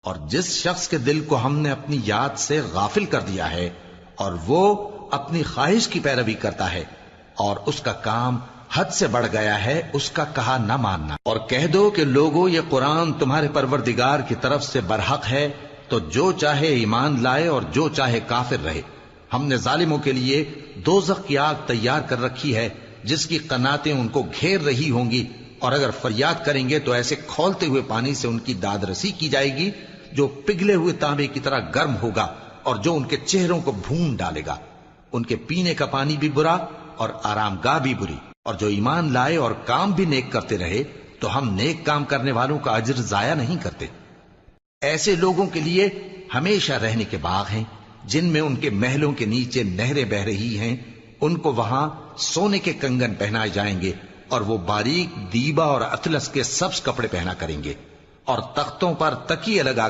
اور جس شخص کے دل کو ہم نے اپنی یاد سے غافل کر دیا ہے اور وہ اپنی خواہش کی پیروی کرتا ہے اور اس کا کام حد سے بڑھ گیا ہے، اس کا کہا نہ ماننا، اور کہہ دو کہ لوگوں یہ قرآن تمہارے پروردگار کی طرف سے برحق ہے، تو جو چاہے ایمان لائے اور جو چاہے کافر رہے۔ ہم نے ظالموں کے لیے دوزخ کی آگ تیار کر رکھی ہے جس کی قناتیں ان کو گھیر رہی ہوں گی، اور اگر فریاد کریں گے تو ایسے کھولتے ہوئے پانی سے ان کی داد رسی کی جائے گی جو پگھلے ہوئے تانبے کی طرح گرم ہوگا اور جو ان کے چہروں کو بھون ڈالے گا۔ ان کے پینے کا پانی بھی برا اور آرام گاہ بھی بری۔ اور جو ایمان لائے اور کام بھی نیک کرتے رہے تو ہم نیک کام کرنے والوں کا اجر ضائع نہیں کرتے۔ ایسے لوگوں کے لیے ہمیشہ رہنے کے باغ ہیں جن میں ان کے محلوں کے نیچے نہریں بہ رہی ہیں، ان کو وہاں سونے کے کنگن پہنائے جائیں گے اور وہ باریک دیبا اور اطلس کے سبز کپڑے پہنا کریں گے، اور تختوں پر تکیے لگا